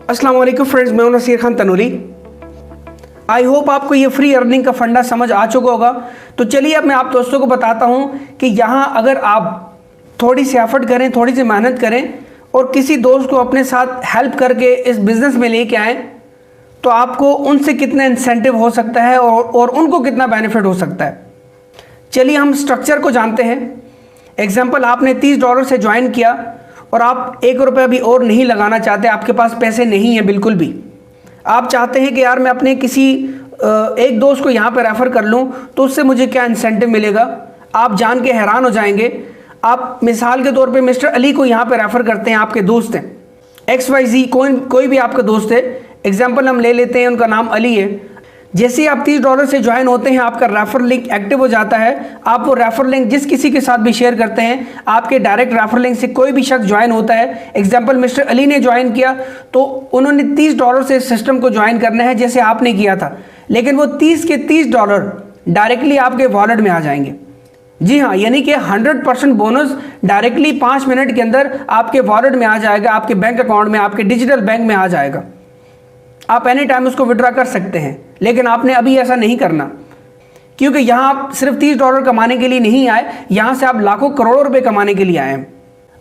अस्सलाम वालेकुम फ्रेंड्स, मैं हूं नसीर खान तनूरी। आई होप आपको ये फ्री अर्निंग का फंडा समझ आ चुका होगा। तो चलिए अब मैं आप दोस्तों को बताता हूं कि यहाँ अगर आप थोड़ी सी एफर्ट करें, थोड़ी सी मेहनत करें और किसी दोस्त को अपने साथ हेल्प करके इस बिज़नेस में लेके आएँ तो आपको उनसे कितना इंसेंटिव हो सकता है और उनको कितना बेनिफिट हो सकता है। चलिए हम स्ट्रक्चर को जानते हैं। एग्जाम्पल, आपने $30 से ज्वाइन किया और आप ₹1 भी और नहीं लगाना चाहते, आपके पास पैसे नहीं है बिल्कुल भी। आप चाहते हैं कि यार मैं अपने किसी एक दोस्त को यहाँ पर रेफ़र कर लूँ तो उससे मुझे क्या इंसेंटिव मिलेगा। आप जान के हैरान हो जाएंगे। आप मिसाल के तौर पे मिस्टर अली को यहाँ पे रेफ़र करते हैं, आपके दोस्त हैं, XYZ कोई भी आपका दोस्त है। एग्जाम्पल हम ले लेते हैं, उनका नाम अली है। जैसे ही आप $30 से ज्वाइन होते हैं, आपका रेफर लिंक एक्टिव हो जाता है। आप वो रेफर लिंक जिस किसी के साथ भी शेयर करते हैं, आपके डायरेक्ट रेफर लिंक से कोई भी शख्स ज्वाइन होता है। एग्जाम्पल, मिस्टर अली ने ज्वाइन किया तो उन्होंने $30 से सिस्टम को ज्वाइन करना है जैसे आपने किया था, लेकिन वो 30 के $30 डायरेक्टली आपके वॉलेट में आ जाएंगे। जी हाँ, यानी कि 100% बोनस डायरेक्टली 5 मिनट के अंदर आपके वॉलेट में आ जाएगा, आपके बैंक अकाउंट में, आपके डिजिटल बैंक में आ जाएगा। आप एनी टाइम उसको विड्रॉ कर सकते हैं, लेकिन आपने अभी ऐसा नहीं करना, क्योंकि यहाँ आप सिर्फ $30 कमाने के लिए नहीं आए, यहाँ से आप लाखों करोड़ों रुपए कमाने के लिए आए हैं।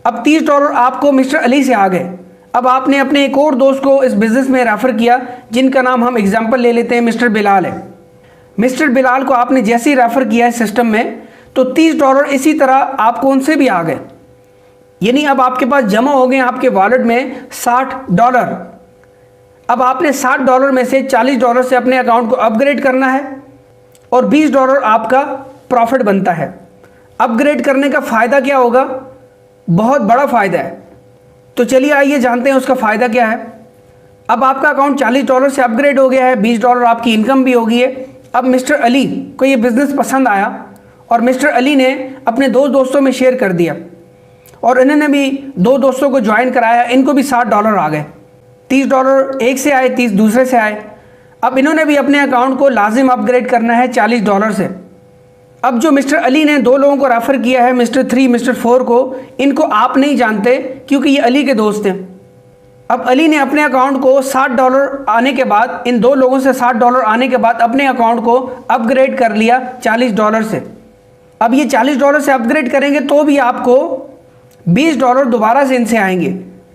अब $30 आपको मिस्टर अली से आ गए। अब आपने अपने एक और दोस्त को इस बिज़नेस में रेफ़र किया, जिनका नाम हम एग्जाम्पल ले लेते हैं, मिस्टर बिलाल है। मिस्टर बिलाल को आपने जैसे ही रेफ़र किया है सिस्टम में तो $30 इसी तरह आपको उनसे भी आ गए। यानी अब आपके पास जमा हो गए आपके वॉलेट में $60। अब आपने $60 में से $40 से अपने अकाउंट को अपग्रेड करना है और $20 आपका प्रॉफिट बनता है। अपग्रेड करने का फ़ायदा क्या होगा? बहुत बड़ा फ़ायदा है। तो चलिए आइए जानते हैं उसका फ़ायदा क्या है। अब आपका अकाउंट $40 से अपग्रेड हो गया है, $20 आपकी इनकम भी हो गई है। अब मिस्टर अली को ये बिज़नेस पसंद आया और मिस्टर अली ने अपने 2 दोस्तों में शेयर कर दिया और इन्होंने भी 2 दोस्तों को ज्वाइन कराया। इनको भी $60 आ गए। $30 एक से आए, 30 दूसरे से आए। अब इन्होंने भी अपने अकाउंट को लाजिम अपग्रेड करना है $40 से। अब जो मिस्टर अली ने 2 लोगों को रेफ़र किया है, मिस्टर 3, मिस्टर 4 को, इनको आप नहीं जानते क्योंकि ये अली के दोस्त हैं। अब अली ने अपने अकाउंट को $60 आने के बाद, इन 2 लोगों से $60 आने के बाद अपने अकाउंट को अपग्रेड कर लिया $40 से। अब ये $40 से अपग्रेड करेंगे तो भी आपको $20 दोबारा से इनसे आएंगे।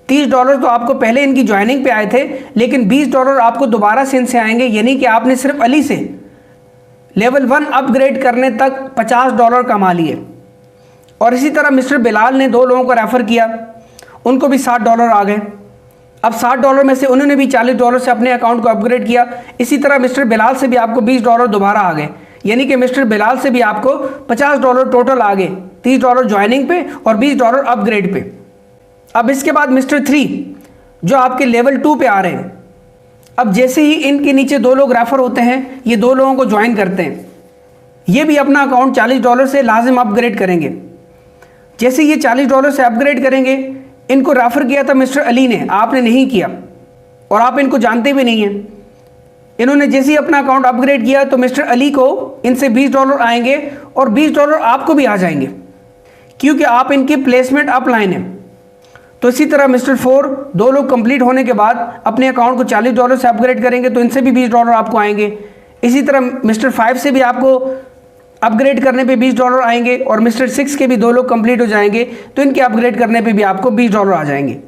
$30 तो आपको पहले इनकी ज्वाइनिंग पे आए थे, लेकिन $20 आपको दोबारा से इनसे आएंगे। यानी कि आपने सिर्फ अली से लेवल 1 अपग्रेड करने तक $50 कमा लिए। और इसी तरह मिस्टर बिलाल ने 2 लोगों को रेफ़र किया, उनको भी $60 आ गए। अब $60 में से उन्होंने भी $40 से अपने अकाउंट को अपग्रेड किया। इसी तरह मिस्टर बिलाल से भी आपको $20 दोबारा आ गए। यानी कि मिस्टर बिलाल से भी आपको $50 टोटल आ गए, $30 ज्वाइनिंग पे और $20 अपग्रेड पे। अब इसके बाद मिस्टर 3 जो आपके लेवल 2 पे आ रहे हैं, अब जैसे ही इनके नीचे 2 लोग रेफ़र होते हैं, ये 2 लोगों को ज्वाइन करते हैं। ये भी अपना अकाउंट $40 से लाजिम अपग्रेड करेंगे। जैसे ये $40 से अपग्रेड करेंगे, इनको रेफ़र किया था मिस्टर अली ने, आपने नहीं किया और आप इनको जानते भी नहीं हैं। इन्होंने जैसे ही अपना अकाउंट अपग्रेड किया तो मिस्टर अली को इनसे $20 आएंगे और $20 आपको भी आ जाएंगे, क्योंकि आप इनकी प्लेसमेंट अपलाइन है। तो इसी तरह मिस्टर 4, 2 लोग कंप्लीट होने के बाद अपने अकाउंट को $40 से अपग्रेड करेंगे तो इनसे भी $20 आपको आएंगे। इसी तरह मिस्टर 5 से भी आपको अपग्रेड करने पे $20 आएंगे और मिस्टर 6 के भी 2 लोग कंप्लीट हो जाएंगे तो इनके अपग्रेड करने पे भी आपको $20 आ जाएंगे।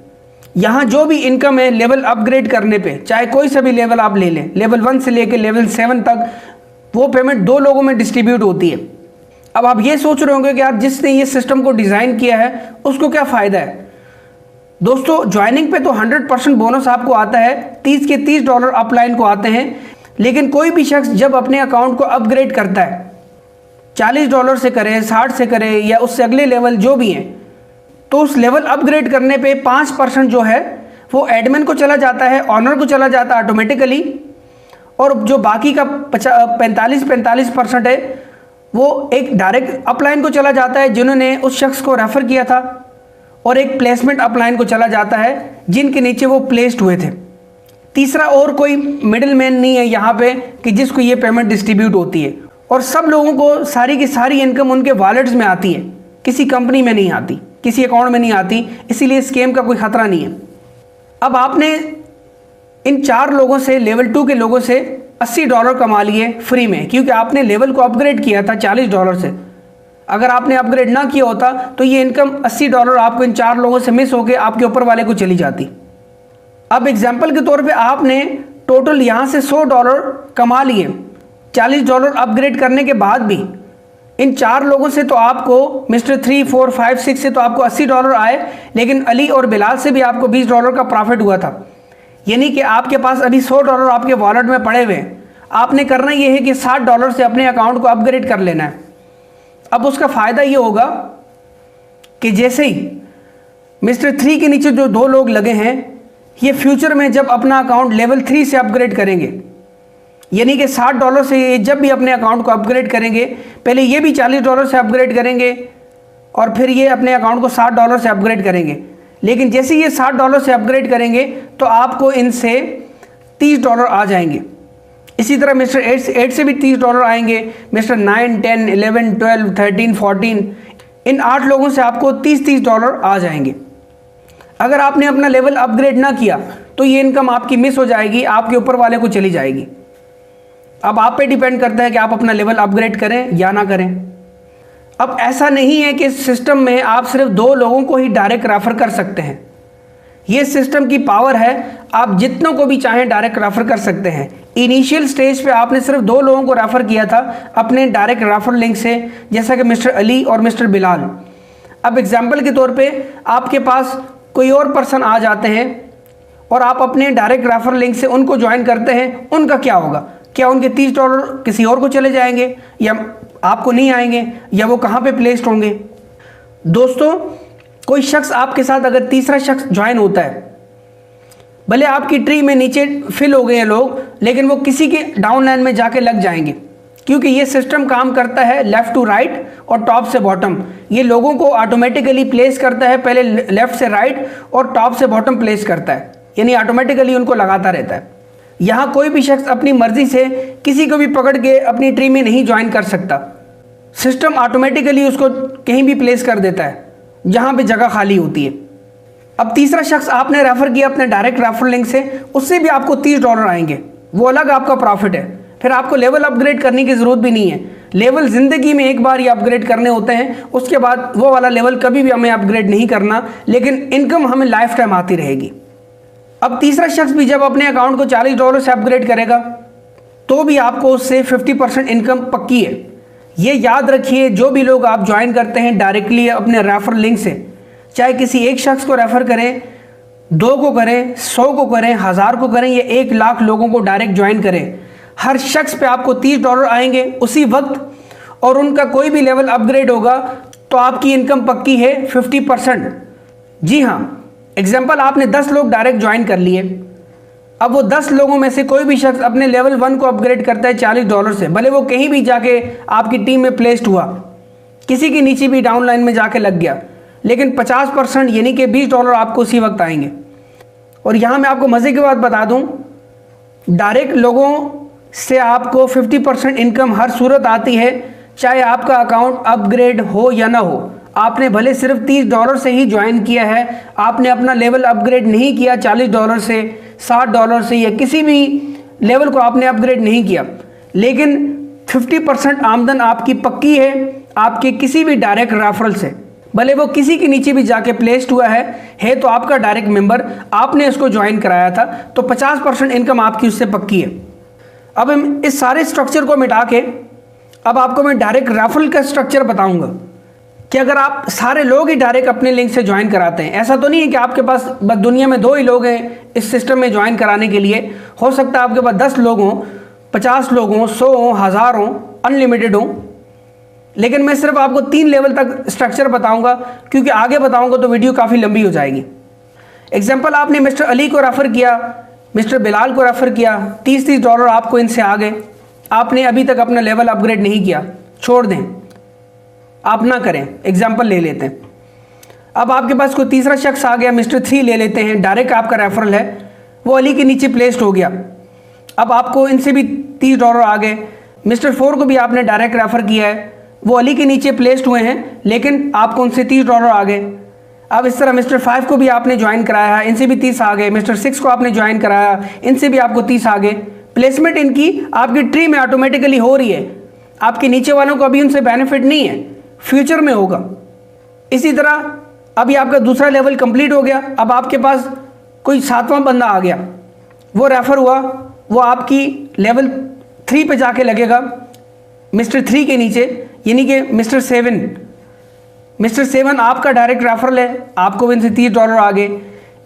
यहाँ जो भी इनकम है लेवल अपग्रेड करने पे, चाहे कोई सा भी लेवल आप ले लें, लेवल 1 से लेकर लेवल 7 तक, वो पेमेंट 2 लोगों में डिस्ट्रीब्यूट होती है। अब आप ये सोच रहे होंगे कि यार जिसने ये सिस्टम को डिज़ाइन किया है उसको क्या फ़ायदा है। दोस्तों, ज्वाइनिंग पे तो 100% बोनस आपको आता है, 30 के $30 अपलाइन को आते हैं। लेकिन कोई भी शख्स जब अपने अकाउंट को अपग्रेड करता है, $40 से करे, 60 से करे या उससे अगले लेवल जो भी हैं, तो उस लेवल अपग्रेड करने पे 5% जो है वो एडमिन को चला जाता है, ऑनर को चला जाता है ऑटोमेटिकली, और जो बाकी का 45% है वो एक डायरेक्ट अपलाइन को चला जाता है जिन्होंने उस शख्स को रेफ़र किया था, और एक प्लेसमेंट अपलाइन को चला जाता है जिनके नीचे वो प्लेस्ड हुए थे। तीसरा और कोई मिडिल मैन नहीं है यहाँ पे कि जिसको ये पेमेंट डिस्ट्रीब्यूट होती है, और सब लोगों को सारी की सारी इनकम उनके वॉलेट्स में आती है, किसी कंपनी में नहीं आती, किसी अकाउंट में नहीं आती। इसीलिए स्कैम का कोई ख़तरा नहीं है। अब आपने इन 4 लोगों से, लेवल 2 के लोगों से $80 कमा लिए फ्री में, क्योंकि आपने लेवल को अपग्रेड किया था $40 से। अगर आपने अपग्रेड ना किया होता तो ये इनकम $80 आपको इन 4 लोगों से मिस होकर आपके ऊपर वाले को चली जाती। अब एग्जाम्पल के तौर पे आपने टोटल यहाँ से $100 कमा लिए, $40 अपग्रेड करने के बाद भी। इन 4 लोगों से तो आपको मिस्टर 3, 4, 5, 6 से तो आपको $80 आए, लेकिन अली और बिलाल से भी आपको $20 का प्रॉफिट हुआ था। यानी कि आपके पास अभी $100 आपके वॉलेट में पड़े हुए हैं। आपने करना ये है कि $60 से अपने अकाउंट को अपग्रेड कर लेना है। अब उसका फ़ायदा ये होगा कि जैसे ही मिस्टर 3 के नीचे जो 2 लोग लगे हैं, ये फ्यूचर में जब अपना अकाउंट लेवल 3 से अपग्रेड करेंगे, यानी कि $60 से ये जब भी अपने अकाउंट को अपग्रेड करेंगे, पहले ये भी $40 से अपग्रेड करेंगे और फिर ये अपने अकाउंट को $60 से अपग्रेड करेंगे। लेकिन जैसे ये $60 से अपग्रेड करेंगे तो आपको इनसे $30 आ जाएंगे। इसी तरह मिस्टर 8 से भी $30 आएंगे, मिस्टर 9, 10, 11, 12, 13, 14, इन 8 लोगों से आपको $30 आ जाएंगे। अगर आपने अपना लेवल अपग्रेड ना किया तो ये इनकम आपकी मिस हो जाएगी, आपके ऊपर वाले को चली जाएगी। अब आप पे डिपेंड करता है कि आप अपना लेवल अपग्रेड करें या ना करें। अब ऐसा नहीं है कि इस सिस्टम में आप सिर्फ 2 लोगों को ही डायरेक्ट रेफर कर सकते हैं। ये सिस्टम की पावर है, आप जितनों को भी चाहें डायरेक्ट रेफर कर सकते हैं। इनिशियल स्टेज पे आपने सिर्फ 2 लोगों को रेफर किया था अपने डायरेक्ट रेफर लिंक से, जैसा कि मिस्टर अली और मिस्टर बिलाल। अब एग्जाम्पल के तौर पे आपके पास कोई और पर्सन आ जाते हैं और आप अपने डायरेक्ट रेफर लिंक से उनको ज्वाइन करते हैं, उनका क्या होगा? क्या उनके $30 किसी और को चले जाएंगे या आपको नहीं आएंगे, या वो कहाँ पे प्लेस्ड होंगे? दोस्तों, कोई शख्स आपके साथ अगर तीसरा शख्स ज्वाइन होता है, भले आपकी ट्री में नीचे फिल हो गए हैं लोग, लेकिन वो किसी के डाउन लाइन में जाके लग जाएंगे, क्योंकि ये सिस्टम काम करता है लेफ़्ट टू राइट और टॉप से बॉटम। ये लोगों को ऑटोमेटिकली प्लेस करता है, पहले लेफ़्ट से राइट और टॉप से बॉटम प्लेस करता है, यानी ऑटोमेटिकली उनको लगाता रहता है। यहाँ कोई भी शख्स अपनी मर्जी से किसी को भी पकड़ के अपनी ट्री में नहीं ज्वाइन कर सकता। सिस्टम ऑटोमेटिकली उसको कहीं भी प्लेस कर देता है जहाँ पे जगह खाली होती है। अब तीसरा शख्स आपने रेफ़र किया अपने डायरेक्ट रेफर लिंक से, उससे भी आपको $30 आएंगे, वो अलग आपका प्रॉफिट है। फिर आपको लेवल अपग्रेड करने की ज़रूरत भी नहीं है। लेवल ज़िंदगी में एक बार ही अपग्रेड करने होते हैं, उसके बाद वो वाला लेवल कभी भी हमें अपग्रेड नहीं करना, लेकिन इनकम हमें लाइफ टाइम आती रहेगी। अब तीसरा शख्स भी जब अपने अकाउंट को $40 से अपग्रेड करेगा तो भी आपको उससे 50% इनकम पक्की है। ये याद रखिए, जो भी लोग आप ज्वाइन करते हैं डायरेक्टली अपने रेफर लिंक से, चाहे किसी एक शख्स को रेफ़र करें, 2 को करें, 100 को करें, 1000 को करें या 1 लाख लोगों को डायरेक्ट ज्वाइन करें, हर शख्स पे आपको $30 आएंगे उसी वक्त, और उनका कोई भी लेवल अपग्रेड होगा तो आपकी इनकम पक्की है 50%। जी हाँ, एग्जाम्पल आपने 10 लोग डायरेक्ट ज्वाइन कर लिए, अब वो 10 लोगों में से कोई भी शख्स अपने लेवल 1 को अपग्रेड करता है $40 से, भले वो कहीं भी जाके आपकी टीम में प्लेस्ड हुआ, किसी के नीचे भी डाउन लाइन में जाके लग गया, लेकिन 50% यानी कि $20 आपको उसी वक्त आएंगे। और यहाँ मैं आपको मज़े की बात बता दूँ, डायरेक्ट लोगों से आपको 50% इनकम हर सूरत आती है, चाहे आपका अकाउंट अपग्रेड हो या ना हो। आपने भले सिर्फ $30 से ही ज्वाइन किया है, आपने अपना लेवल अपग्रेड नहीं किया $40 से, $60 से, या किसी भी लेवल को आपने अपग्रेड नहीं किया, लेकिन 50% आमदन आपकी पक्की है आपके किसी भी डायरेक्ट रेफरल से, भले वो किसी के नीचे भी जाके प्लेस्ड हुआ है तो आपका डायरेक्ट मेंबर, आपने इसको ज्वाइन कराया था, तो 50% इनकम आपकी उससे पक्की है। अब हम इस सारे स्ट्रक्चर को मिटा के अब आपको मैं डायरेक्ट रेफरल का स्ट्रक्चर बताऊंगा कि अगर आप सारे लोग ही डायरेक्ट अपने लिंक से ज्वाइन कराते हैं, ऐसा तो नहीं है कि आपके पास बस दुनिया में 2 ही लोग हैं इस सिस्टम में ज्वाइन कराने के लिए। हो सकता है आपके पास 10 लोग हों, 50 लोग हों, 100 हों, 1000 हों, अनलिमिटेड हों, लेकिन मैं सिर्फ आपको 3 लेवल तक स्ट्रक्चर बताऊंगा, क्योंकि आगे बताऊंगा तो वीडियो काफ़ी लंबी हो जाएगी। एग्जाम्पल, आपने मिस्टर अली को रेफ़र किया, मिस्टर बिलाल को रेफ़र किया, $30 आपको इनसे आ गए, आपने अभी तक अपना लेवल अपग्रेड नहीं किया, छोड़ दें, आप ना करें। एग्जाम्पल ले लेते हैं, अब आपके पास कोई तीसरा शख्स आ गया, मिस्टर 3 ले लेते हैं, डायरेक्ट आपका रेफरल है, वो अली के नीचे प्लेस्ड हो गया, अब आपको इनसे भी $30 आ गए। मिस्टर 4 को भी आपने डायरेक्ट रेफ़र किया है, वो अली के नीचे प्लेस्ड हुए हैं, लेकिन आपको उनसे $30 आ गए। अब इस तरह मिस्टर 5 को भी आपने ज्वाइन कराया, इनसे भी 30 आ गए। मिस्टर 6 को आपने ज्वाइन कराया, इनसे भी आपको 30 आ गए। प्लेसमेंट इनकी आपकी ट्री में ऑटोमेटिकली हो रही है। आपके नीचे वालों को अभी उनसे बेनिफिट नहीं है, फ्यूचर में होगा। इसी तरह अभी आपका दूसरा लेवल कंप्लीट हो गया। अब आपके पास कोई 7वां बंदा आ गया, वो रेफर हुआ, वो आपकी लेवल 3 पे जाके लगेगा, मिस्टर 3 के नीचे, यानी कि मिस्टर 7। मिस्टर 7 आपका डायरेक्ट रेफरल है, आपको इनसे $30 आ गए।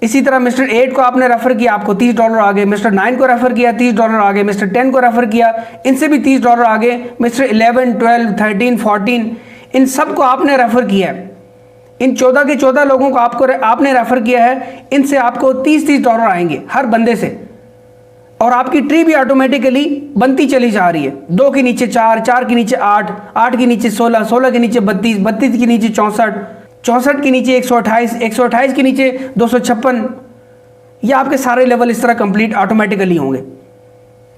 इसी तरह मिस्टर 8 को आपने रेफर किया, आपको $30 आ गए। मिस्टर 9 को रेफर किया, $30 आ गए। मिस्टर 10 को रेफर किया, इनसे भी $30 आ गए। मिस्टर 11, 12, 13, 14, इन सब को आपने रेफर किया है। इन 14 के 14 लोगों को आपने रेफर किया है, इनसे आपको $30 आएंगे हर बंदे से। और आपकी ट्री भी ऑटोमेटिकली बनती चली जा रही है। 2 के नीचे 4, 4 के नीचे 8, 8 के नीचे 16, 16 के नीचे 32, 32 के नीचे 64, 64 के नीचे 128, 128 के नीचे 256। ये आपके सारे लेवल इस तरह कंप्लीट ऑटोमेटिकली होंगे।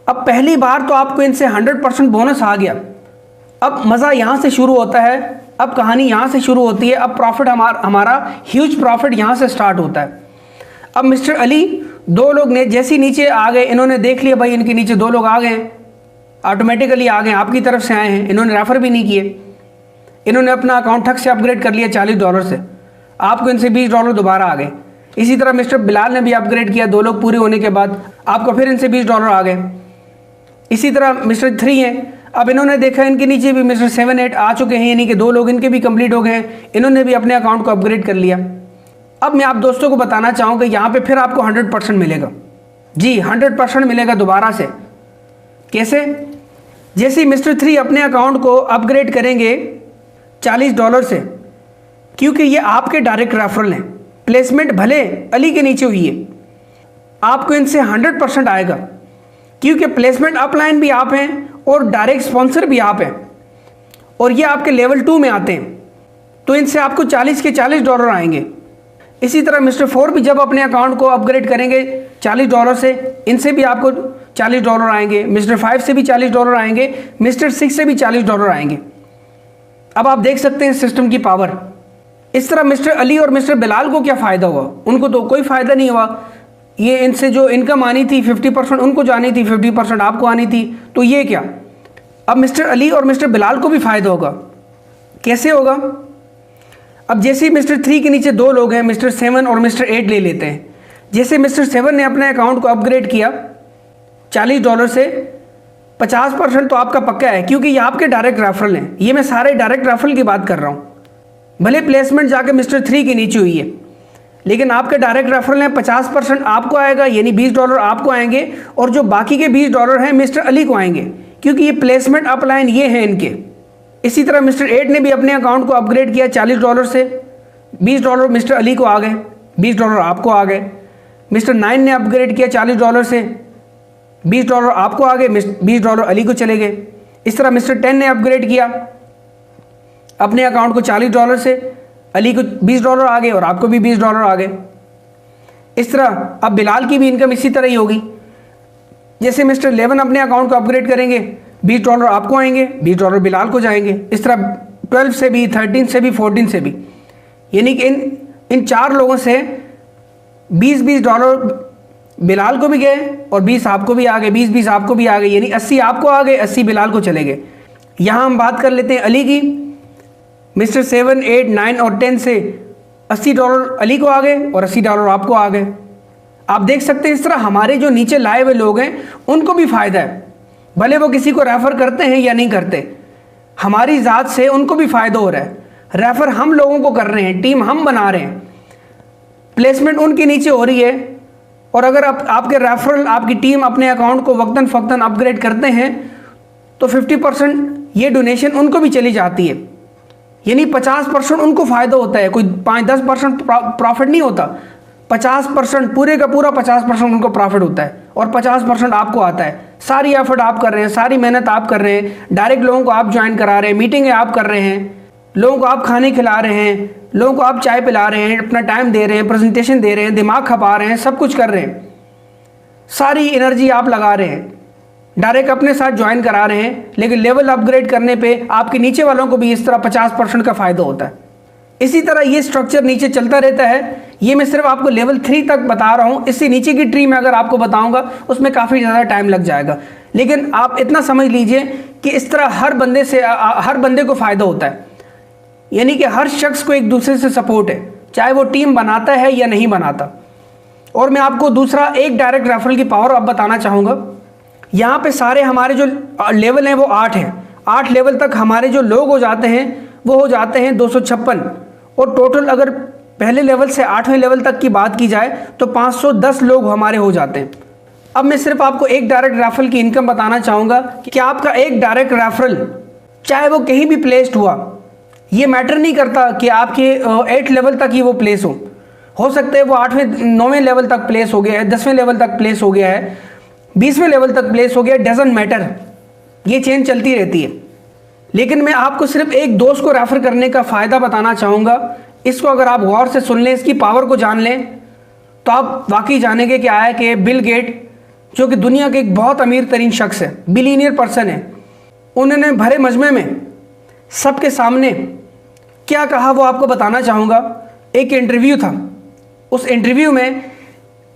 अब पहली बार तो आपको इनसे 100% बोनस आ गया। अब मज़ा यहाँ से शुरू होता है, अब कहानी यहाँ से शुरू होती है। अब प्रॉफिट हमारा ह्यूज प्रॉफिट यहाँ से स्टार्ट होता है। अब मिस्टर अली 2 लोग ने जैसे ही नीचे आ गए, इन्होंने देख लिया भाई इनके नीचे 2 लोग आ गए, ऑटोमेटिकली आ गए, आपकी तरफ से आए हैं, इन्होंने रेफर भी नहीं किए। इन्होंने अपना अकाउंट ठक से अपग्रेड कर लिया $40 से, आपको इनसे $20 दोबारा आ गए। इसी तरह मिस्टर बिलाल ने भी अपग्रेड किया, 2 लोग पूरे होने के बाद, आपको फिर इनसे $20 आ गए। इसी तरह मिस्टर 3 हैं, अब इन्होंने देखा इनके नीचे भी मिस्टर 7, 8 आ चुके हैं, यानी कि 2 लोग इनके भी कंप्लीट हो गए हैं, इन्होंने भी अपने अकाउंट को अपग्रेड कर लिया। अब मैं आप दोस्तों को बताना चाहूँगा यहाँ पे फिर आपको 100% मिलेगा। जी 100% मिलेगा दोबारा से। कैसे? जैसे मिस्टर 3 अपने अकाउंट को अपग्रेड करेंगे $40 से, क्योंकि ये आपके डायरेक्ट रेफरल हैं, प्लेसमेंट भले अली के नीचे हुई है, आपको इनसे 100% आएगा, क्योंकि प्लेसमेंट अपलाइन भी आप हैं और डायरेक्ट स्पॉन्सर भी आप हैं, और ये आपके लेवल 2 में आते हैं, तो इनसे आपको 40 के $40 आएंगे। इसी तरह मिस्टर 4 भी जब अपने अकाउंट को अपग्रेड करेंगे $40 से, इनसे भी आपको $40 आएंगे। मिस्टर 5 से भी $40 आएंगे, मिस्टर 6 से भी $40 आएंगे। अब आप देख सकते हैं सिस्टम की पावर। इस तरह मिस्टर अली और मिस्टर बिलाल को क्या फ़ायदा हुआ? उनको तो कोई फ़ायदा नहीं हुआ। ये इनसे जो इनकम आनी थी 50% उनको जानी थी, 50% आपको आनी थी, तो ये क्या? अब मिस्टर अली और मिस्टर बिलाल को भी फ़ायदा होगा। कैसे होगा? अब जैसे ही मिस्टर 3 के नीचे 2 लोग हैं, मिस्टर 7 और मिस्टर 8 ले लेते हैं। जैसे मिस्टर 7 ने अपने अकाउंट को अपग्रेड किया $40 से, 50% तो आपका पक्का है, क्योंकि ये आपके डायरेक्ट रेफरल हैं। ये मैं सारे डायरेक्ट रेफरल की बात कर रहा हूँ। भले प्लेसमेंट जाके मिस्टर 3 के नीचे हुई है, लेकिन आपके डायरेक्ट रेफरल हैं, 50% आपको आएगा, यानी $20 आपको आएंगे, और जो बाकी के $20 हैं मिस्टर अली को आएंगे, क्योंकि ये प्लेसमेंट अपलाइन ये हैं इनके। इसी तरह मिस्टर 8 ने भी अपने अकाउंट को अपग्रेड किया $40 से, $20 मिस्टर अली को आ गए, $20 आपको आ गए। मिस्टर 9 ने अपग्रेड किया $40 से, $20 आपको आ गए, $20 अली को चले गए। इस तरह मिस्टर 10 ने अपग्रेड किया अपने अकाउंट को $40 से, अली को $20 आ गए और आपको भी $20 आ गए। इस तरह अब बिलाल की भी इनकम इसी तरह ही होगी। जैसे मिस्टर 11 अपने अकाउंट को अपग्रेड करेंगे, $20 आपको आएंगे, $20 बिलाल को जाएंगे। इस तरह 12 से भी, 13 से भी, 14 से भी, यानी कि इन 4 लोगों से $20 बिलाल को भी गए और 20 आपको भी आ गए, 20 आपको भी आ गए, यानी 80 आपको आ गए, 80 बिलाल को चले गए। यहाँ हम बात कर लेते हैं अली की। मिस्टर 7, 8, 9 और 10 से $80 अली को आ गए और $80 आपको आ गए। आप देख सकते हैं इस तरह हमारे जो नीचे लाए हुए लोग हैं उनको भी फ़ायदा है, भले वो किसी को रेफ़र करते हैं या नहीं करते, हमारी ज़ात से उनको भी फ़ायदा हो रहा है। रेफ़र हम लोगों को कर रहे हैं, टीम हम बना रहे हैं, प्लेसमेंट उनके नीचे हो रही है। और अगर आपके रेफरल, आपकी टीम अपने अकाउंट को वक्तन फ़क्तन अपग्रेड करते हैं तो 50% ये डोनेशन उनको भी चली जाती है, यानी 50% उनको फ़ायदा होता है। कोई 5-10% प्रॉफिट नहीं होता, 50% पूरे का पूरा 50% उनको प्रॉफिट होता है और 50% आपको आता है। सारी एफर्ट आप कर रहे हैं, सारी मेहनत आप कर रहे हैं, डायरेक्ट लोगों को आप ज्वाइन करा रहे हैं, मीटिंगें आप कर रहे हैं, लोगों को आप खाने खिला रहे हैं, लोगों को आप चाय पिला रहे हैं, अपना टाइम दे रहे हैं, प्रेजेंटेशन दे रहे हैं, दिमाग खपा रहे हैं, सब कुछ कर रहे हैं, सारी एनर्जी आप लगा रहे हैं, डायरेक्ट अपने साथ ज्वाइन करा रहे हैं। लेकिन लेवल अपग्रेड करने पे आपके नीचे वालों को भी इस तरह 50% का फ़ायदा होता है। इसी तरह ये स्ट्रक्चर नीचे चलता रहता है। ये मैं सिर्फ आपको लेवल 3 तक बता रहा हूँ। इससे नीचे की ट्री में अगर आपको बताऊंगा उसमें काफ़ी ज़्यादा टाइम लग जाएगा, लेकिन आप इतना समझ लीजिए कि इस तरह हर बंदे को फ़ायदा होता है, यानी कि हर शख्स को एक दूसरे से सपोर्ट है, चाहे वो टीम बनाता है या नहीं बनाता। और मैं आपको दूसरा एक डायरेक्ट रेफरल की पावर अब बताना चाहूँगा। यहाँ पे सारे हमारे जो लेवल हैं वो 8 हैं। 8 लेवल तक हमारे जो लोग हो जाते हैं वो हो जाते हैं 256, और टोटल अगर पहले लेवल से 8वें लेवल तक की बात की जाए तो 510 लोग हमारे हो जाते हैं। अब मैं सिर्फ आपको एक डायरेक्ट रेफरल की इनकम बताना चाहूँगा कि आपका एक डायरेक्ट रेफरल चाहे वो कहीं भी प्लेस्ड हुआ, ये मैटर नहीं करता कि आपके 8 लेवल तक ही वो प्लेस हो सकता है वो 8वें 9वें लेवल तक प्लेस हो गया है, 10वें लेवल तक प्लेस हो गया है, 20वें लेवल तक प्लेस हो गया, डजंट मैटर, ये चेंज चलती रहती है। लेकिन मैं आपको सिर्फ एक दोस्त को रेफर करने का फ़ायदा बताना चाहूँगा। इसको अगर आप गौर से सुन लें, इसकी पावर को जान लें, तो आप वाकई जानेंगे कि आया कि बिल गेट, जो कि दुनिया के एक बहुत अमीर तरीन शख्स है, बिलीनियर पर्सन है, उन्होंने भरे मजमे में सबके सामने क्या कहा वो आपको बताना चाहूँगा। एक इंटरव्यू था, उस इंटरव्यू में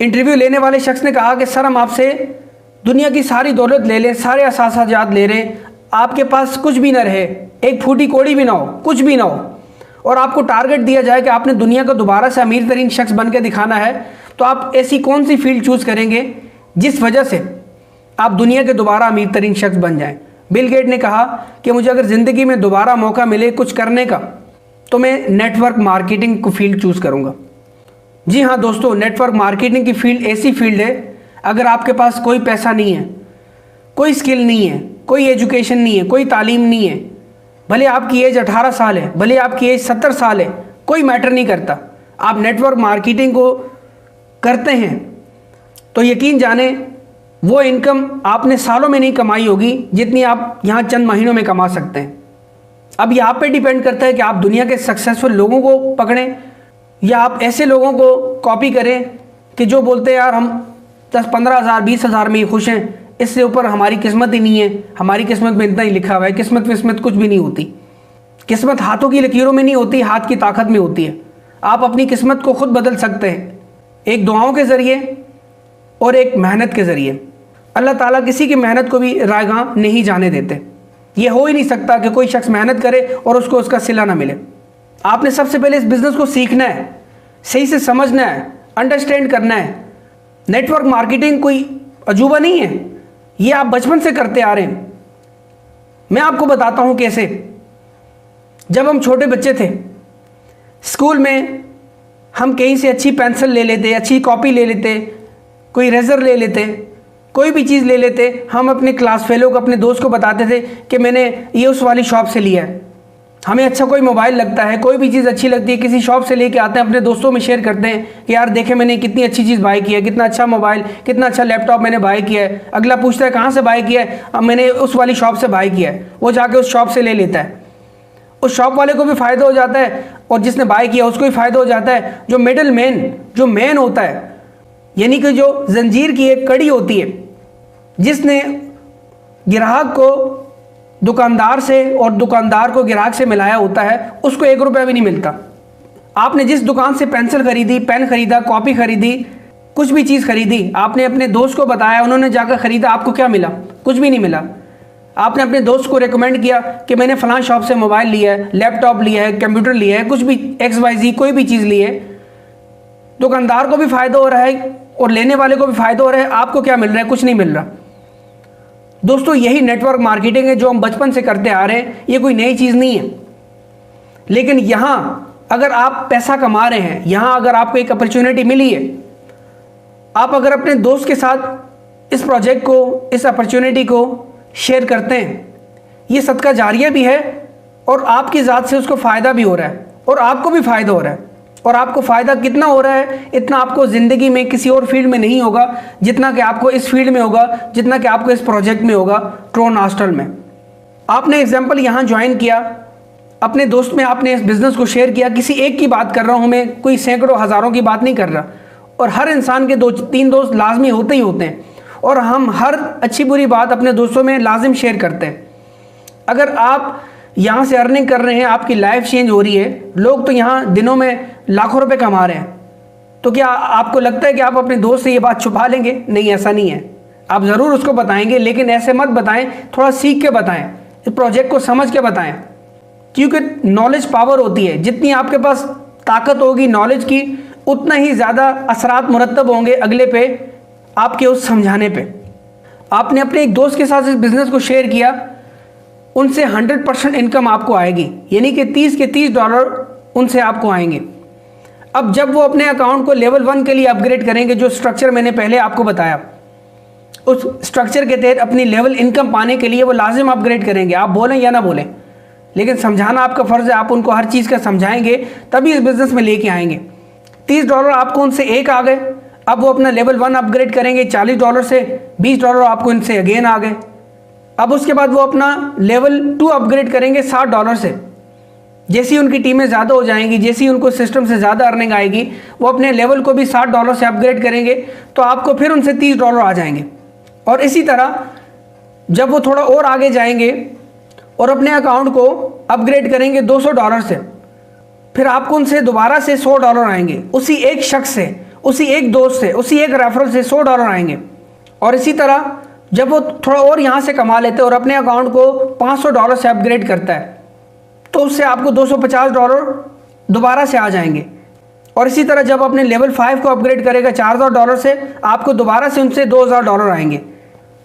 इंटरव्यू लेने वाले शख्स ने कहा कि सर हम आपसे दुनिया की सारी दौलत ले लें, सारे असासाजात ले लें, आपके पास कुछ भी ना रहे, एक फूटी कोड़ी भी ना हो, कुछ भी ना हो, और आपको टारगेट दिया जाए कि आपने दुनिया का दोबारा से अमीर तरीन शख्स बन के दिखाना है, तो आप ऐसी कौन सी फील्ड चूज़ करेंगे जिस वजह से आप दुनिया के दोबारा अमीर तरीन शख्स बन जाएं। बिल गेट ने कहा कि मुझे अगर ज़िंदगी में दोबारा मौका मिले कुछ करने का तो मैं नेटवर्क मार्केटिंग को फील्ड चूज़ करूँगा। जी हाँ दोस्तों, नेटवर्क मार्केटिंग की फील्ड ऐसी फील्ड है, अगर आपके पास कोई पैसा नहीं है, कोई स्किल नहीं है, कोई एजुकेशन नहीं है, कोई तालीम नहीं है, भले आपकी एज 18 साल है, भले आपकी एज 70 साल है, कोई मैटर नहीं करता, आप नेटवर्क मार्केटिंग को करते हैं तो यकीन जाने वो इनकम आपने सालों में नहीं कमाई होगी जितनी आप यहाँ चंद महीनों में कमा सकते हैं। अब यहाँ पे डिपेंड करता है कि आप दुनिया के सक्सेसफुल लोगों को पकड़ें या आप ऐसे लोगों को कॉपी करें कि जो बोलते हैं यार हम 10-15 हज़ार 20 हज़ार में ही खुश हैं, इससे ऊपर हमारी किस्मत ही नहीं है, हमारी किस्मत में इतना ही लिखा हुआ है। किस्मत कुछ भी नहीं होती। किस्मत हाथों की लकीरों में नहीं होती, हाथ की ताकत में होती है। आप अपनी किस्मत को खुद बदल सकते हैं, एक दुआओं के ज़रिए और एक मेहनत के ज़रिए। अल्लाह ताला किसी की मेहनत को भी रायगां नहीं जाने देते। ये हो ही नहीं सकता कि कोई शख्स मेहनत करे और उसको उसका सिला ना मिले। आपने सबसे पहले इस बिज़नेस को सीखना है, सही से समझना है, अंडरस्टैंड करना है। नेटवर्क मार्केटिंग कोई अजूबा नहीं है, ये आप बचपन से करते आ रहे हैं। मैं आपको बताता हूँ कैसे। जब हम छोटे बच्चे थे, स्कूल में हम कहीं से अच्छी पेंसिल ले लेते, अच्छी कॉपी ले लेते, कोई रेजर ले लेते, कोई भी चीज़ ले लेते, हम अपने क्लास फेलो को, अपने दोस्त को बताते थे कि मैंने ये उस वाली शॉप से लिया है। हमें अच्छा कोई मोबाइल लगता है, कोई भी चीज़ अच्छी लगती है, किसी शॉप से लेके आते हैं, अपने दोस्तों में शेयर करते हैं कि यार देखे मैंने कितनी अच्छी चीज़ बाय की है, कितना अच्छा मोबाइल, कितना अच्छा लैपटॉप मैंने बाय किया है। अगला पूछता है कहाँ से बाय किया है, अब मैंने उस वाली शॉप से बाय किया है। वो जाके उस शॉप से ले लेता है, उस शॉप वाले को भी फ़ायदा हो जाता है और जिसने बाय किया उसको भी फ़ायदा हो जाता है। जो मिडल मैन, जो मैन होता है, यानी कि जो जंजीर की एक कड़ी होती है, जिसने ग्राहक को दुकानदार से और दुकानदार को ग्राहक से मिलाया होता है, उसको 1 रुपया भी नहीं मिलता। आपने जिस दुकान से पेंसिल खरीदी, पेन खरीदा, कॉपी खरीदी, कुछ भी चीज़ खरीदी, आपने अपने दोस्त को बताया, उन्होंने जाकर ख़रीदा, आपको क्या मिला? कुछ भी नहीं मिला। आपने अपने दोस्त को रेकमेंड किया कि मैंने फ़लाँ शॉप से मोबाइल लिया है, लैपटॉप लिया है, कंप्यूटर लिया है, कुछ भी XYZ कोई भी चीज़ ली है। दुकानदार को भी फ़ायदा हो रहा है और लेने वाले को भी फ़ायदा हो रहा है। आपको क्या मिल रहा है? कुछ नहीं मिल रहा। दोस्तों, यही नेटवर्क मार्केटिंग है जो हम बचपन से करते आ रहे हैं। ये कोई नई चीज़ नहीं है। लेकिन यहाँ अगर आप पैसा कमा रहे हैं, यहाँ अगर आपको एक अपॉर्चुनिटी मिली है, आप अगर अपने दोस्त के साथ इस प्रोजेक्ट को, इस अपॉर्चुनिटी को शेयर करते हैं, ये सदका जारिया भी है और आपकी ज़ात से उसको फ़ायदा भी हो रहा है और आपको भी फ़ायदा हो रहा है। और आपको फ़ायदा कितना हो रहा है, इतना आपको ज़िंदगी में किसी और फील्ड में नहीं होगा जितना कि आपको इस फील्ड में होगा, जितना कि आपको इस प्रोजेक्ट में होगा, ट्रोन हॉस्टल में। आपने एग्जाम्पल यहाँ ज्वाइन किया, अपने दोस्त में आपने इस बिज़नेस को शेयर किया। किसी एक की बात कर रहा हूँ मैं, कोई सैकड़ों हज़ारों की बात नहीं कर रहा। और हर इंसान के 2-3 दोस्त लाजमी होते ही होते हैं और हम हर अच्छी बुरी बात अपने दोस्तों में लाजिम शेयर करते हैं। अगर आप यहाँ से अर्निंग कर रहे हैं, आपकी लाइफ चेंज हो रही है, लोग तो यहाँ दिनों में लाखों रुपए कमा रहे हैं। तो क्या आपको लगता है कि आप अपने दोस्त से ये बात छुपा लेंगे? नहीं, ऐसा नहीं है। आप ज़रूर उसको बताएंगे, लेकिन ऐसे मत बताएं, थोड़ा सीख के बताएं, इस प्रोजेक्ट को समझ के बताएं, क्योंकि नॉलेज पावर होती है। जितनी आपके पास ताकत होगी नॉलेज की, उतना ही ज़्यादा असरात मुरतब होंगे अगले पे आपके उस समझाने पे। आपने अपने एक दोस्त के साथ इस बिज़नेस को शेयर किया, उनसे 100% इनकम आपको आएगी, यानी कि 30 के 30 डॉलर उनसे आपको आएंगे। अब जब वो अपने अकाउंट को लेवल 1 के लिए अपग्रेड करेंगे, जो स्ट्रक्चर मैंने पहले आपको बताया, उस स्ट्रक्चर के तहत अपनी लेवल इनकम पाने के लिए वो लाजिम अपग्रेड करेंगे, आप बोलें या ना बोलें, लेकिन समझाना आपका फ़र्ज़ है। आप उनको हर चीज़ का समझाएंगे तभी इस बिज़नेस में लेके आएंगे। 30 डॉलर आपको उनसे एक आ गए, अब वो अपना लेवल 1 अपग्रेड करेंगे, 40 डॉलर से 20 डॉलर आपको इनसे अगेन आ गए। अब उसके बाद वो अपना लेवल 2 अपग्रेड करेंगे 60 डॉलर से। जैसी उनकी टीमें ज़्यादा हो जाएंगी, जैसी उनको सिस्टम से ज़्यादा अर्निंग आएगी, वो अपने लेवल को भी 60 डॉलर से अपग्रेड करेंगे, तो आपको फिर उनसे 30 डॉलर आ जाएंगे। और इसी तरह जब वो थोड़ा और आगे जाएंगे और अपने अकाउंट को अपग्रेड करेंगे 200 डॉलर से, फिर आपको उनसे दोबारा से 100 डॉलर आएंगे, उसी एक शख्स से, उसी एक दोस्त से, उसी एक रेफरल से 100 डॉलर आएंगे। और इसी तरह जब वो थोड़ा और यहाँ से कमा लेते हैं और अपने अकाउंट को 500 डॉलर से अपग्रेड करता है, तो उससे आपको 250 डॉलर दोबारा से आ जाएंगे। और इसी तरह जब अपने लेवल 5 को अपग्रेड करेगा 4000 डॉलर से, आपको दोबारा से उनसे 2000 डॉलर आएंगे।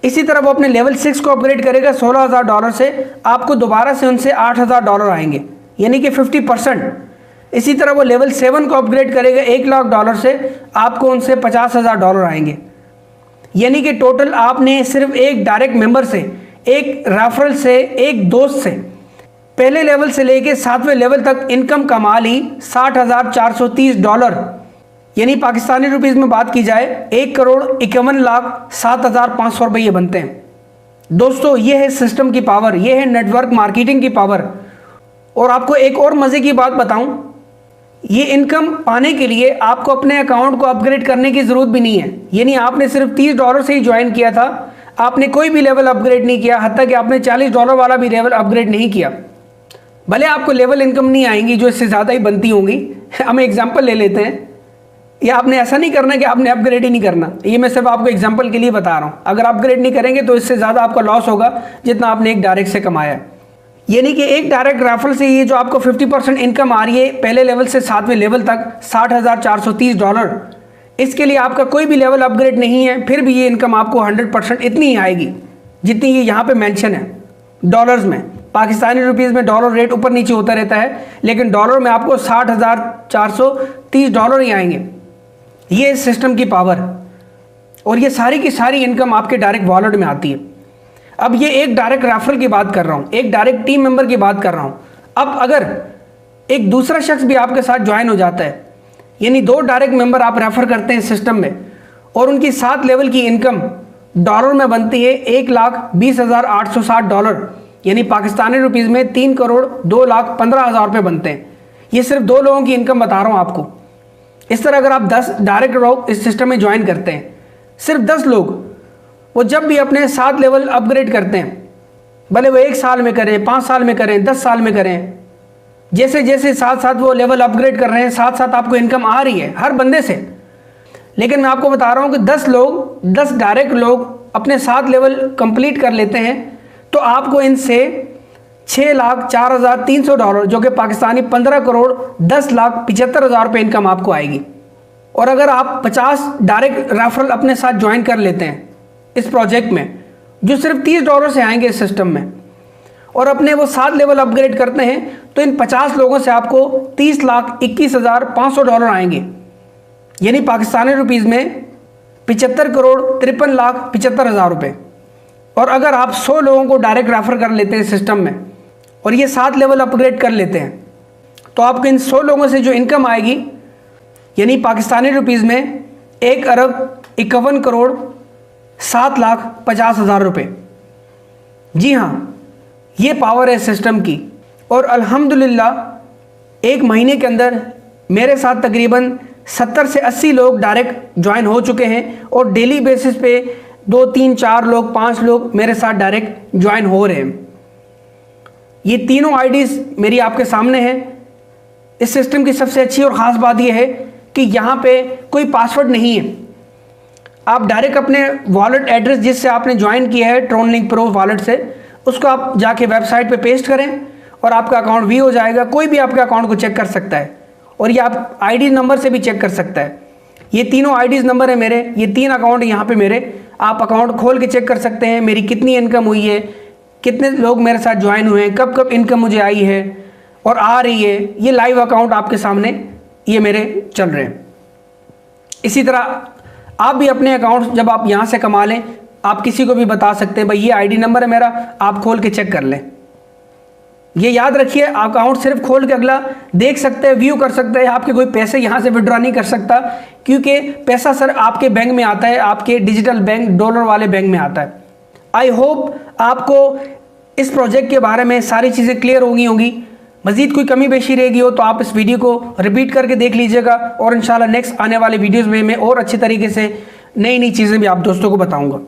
इसी तरह वो अपने लेवल 6 को अपग्रेड करेगा 16000 डॉलर से, आपको दोबारा से उनसे 8000 डॉलर आएंगे, यानी कि 50%। इसी तरह वो लेवल 7 को अपग्रेड करेगा 1 लाख डॉलर से, आपको उनसे 50,000 डॉलर आएंगे। यानी कि टोटल आपने सिर्फ एक डायरेक्ट मेंबर से, एक रेफरल से, एक दोस्त से पहले लेवल से लेके 7वें लेवल तक इनकम कमा ली 60,430 डॉलर, यानी पाकिस्तानी रुपीज़ में बात की जाए 1,51,07,500 रुपये ये बनते हैं। दोस्तों, ये है सिस्टम की पावर, ये है नेटवर्क मार्केटिंग की पावर। और आपको एक और मज़े की बात बताऊं, ये इनकम पाने के लिए आपको अपने अकाउंट को अपग्रेड करने की ज़रूरत भी नहीं है। यानी आपने सिर्फ 30 डॉलर से ही ज्वाइन किया था, आपने कोई भी लेवल अपग्रेड नहीं किया, हत्ता कि आपने 40 डॉलर वाला भी लेवल अपग्रेड नहीं किया। भले आपको लेवल इनकम नहीं आएंगी जो इससे ज़्यादा ही बनती होंगी, हम एग्जाम्पल ले लेते हैं, या आपने ऐसा नहीं करना कि आपने अपग्रेड ही नहीं करना, ये मैं सिर्फ आपको एग्जाम्पल के लिए बता रहा हूँ। अगर अपग्रेड नहीं करेंगे तो इससे ज़्यादा आपका लॉस होगा जितना आपने एक डायरेक्ट से कमाया है। यानी कि एक डायरेक्ट रेफरल से ये जो आपको 50% इनकम आ रही है पहले लेवल से 7वें लेवल तक 60,430 डॉलर, इसके लिए आपका कोई भी लेवल अपग्रेड नहीं है, फिर भी ये इनकम आपको 100% इतनी ही आएगी जितनी ये यहाँ पे मेंशन है डॉलर्स में। पाकिस्तानी रुपीज़ में डॉलर रेट ऊपर नीचे होता रहता है, लेकिन डॉलर में आपको 60,430 डॉलर ही आएंगे। ये सिस्टम की पावर, और ये सारी की सारी इनकम आपके डायरेक्ट वॉलेट में आती है। अब ये एक डायरेक्ट रेफरल की बात कर रहा हूँ, एक डायरेक्ट टीम मेंबर की बात कर रहा हूँ। अब अगर एक दूसरा शख्स भी आपके साथ ज्वाइन हो जाता है, यानी 2 डायरेक्ट मेंबर आप रेफर करते हैं सिस्टम में, और उनकी 7 लेवल की इनकम डॉलर में बनती है 1,20,860 डॉलर, यानी पाकिस्तानी रुपीज़ में 3,02,15,000 रुपये बनते हैं। ये सिर्फ 2 लोगों की इनकम बता रहा हूँ आपको। इस तरह अगर आप 10 डायरेक्ट लोग इस सिस्टम में ज्वाइन करते हैं, सिर्फ 10 लोग, वो जब भी अपने 7 लेवल अपग्रेड करते हैं, भले वो 1 साल में करें, 5 साल में करें, 10 साल में करें, जैसे जैसे साथ साथ वो लेवल अपग्रेड कर रहे हैं, साथ साथ आपको इनकम आ रही है हर बंदे से। लेकिन मैं आपको बता रहा हूँ कि 10 डायरेक्ट लोग अपने 7 लेवल कंप्लीट कर लेते हैं, तो आपको इनसे 6,04,300 डॉलर, जो कि पाकिस्तानी 15,10,75,000 रुपये इनकम आपको आएगी। और अगर आप 50 डायरेक्ट रेफरल अपने साथ ज्वाइन कर लेते हैं इस प्रोजेक्ट में, जो सिर्फ 30 डॉलर से आएंगे इस सिस्टम में, और अपने वो 7 लेवल अपग्रेड करते हैं, तो इन 50 लोगों से आपको 30,21,500 डॉलर आएंगे, यानी पाकिस्तानी रुपीज़ में 75,53,75,000 रुपये। और अगर आप 100 लोगों को डायरेक्ट रेफर कर लेते हैं सिस्टम में और ये 7 लेवल अपग्रेड कर लेते हैं, तो आपको इन 100 लोगों से जो इनकम आएगी, यानी पाकिस्तानी रुपीज़ में 1,51,07,50,000 रुपये। जी हाँ, ये पावर है सिस्टम की। और अल्हम्दुलिल्लाह 1 महीने के अंदर मेरे साथ तकरीबन 70 से 80 लोग डायरेक्ट ज्वाइन हो चुके हैं, और डेली बेसिस पे 2, 3, 4 लोग, 5 लोग मेरे साथ डायरेक्ट ज्वाइन हो रहे हैं। ये तीनों आईडीज़ मेरी आपके सामने हैं। इस सिस्टम की सबसे अच्छी और ख़ास बात यह है कि यहाँ पे कोई पासवर्ड नहीं है। आप डायरेक्ट अपने वॉलेट एड्रेस जिससे आपने ज्वाइन किया है ट्रोनलिंक प्रो वॉलेट से, उसको आप जाके वेबसाइट पे पेस्ट करें और आपका अकाउंट भी हो जाएगा। कोई भी आपके अकाउंट को चेक कर सकता है और ये आप आईडी नंबर से भी चेक कर सकता है। ये तीनों आईडीज़ नंबर है मेरे, ये 3 अकाउंट यहाँ पे मेरे। आप अकाउंट खोल के चेक कर सकते हैं मेरी कितनी इनकम हुई है, कितने लोग मेरे साथ ज्वाइन हुए हैं, कब कब इनकम मुझे आई है और आ रही है। ये लाइव अकाउंट आपके सामने ये मेरे चल रहे हैं। इसी तरह आप भी अपने अकाउंट जब आप यहाँ से कमा लें, आप किसी को भी बता सकते हैं भाई ये आईडी नंबर है मेरा, आप खोल के चेक कर लें। ये याद रखिए, अकाउंट सिर्फ खोल के अगला देख सकते हैं, व्यू कर सकते हैं, आपके कोई पैसे यहाँ से विड्रॉ नहीं कर सकता, क्योंकि पैसा सर आपके बैंक में आता है, आपके डिजिटल बैंक डॉलर वाले बैंक में आता है। आई होप आपको इस प्रोजेक्ट के बारे में सारी चीज़ें क्लियर होंगी। मज़ीद कोई कमी पेशी रहेगी हो तो आप इस वीडियो को रिपीट करके देख लीजिएगा और इंशाल्लाह नेक्स्ट आने वाले वीडियोज़ में मैं और अच्छे तरीके से नई चीज़ें भी आप दोस्तों को बताऊँगा।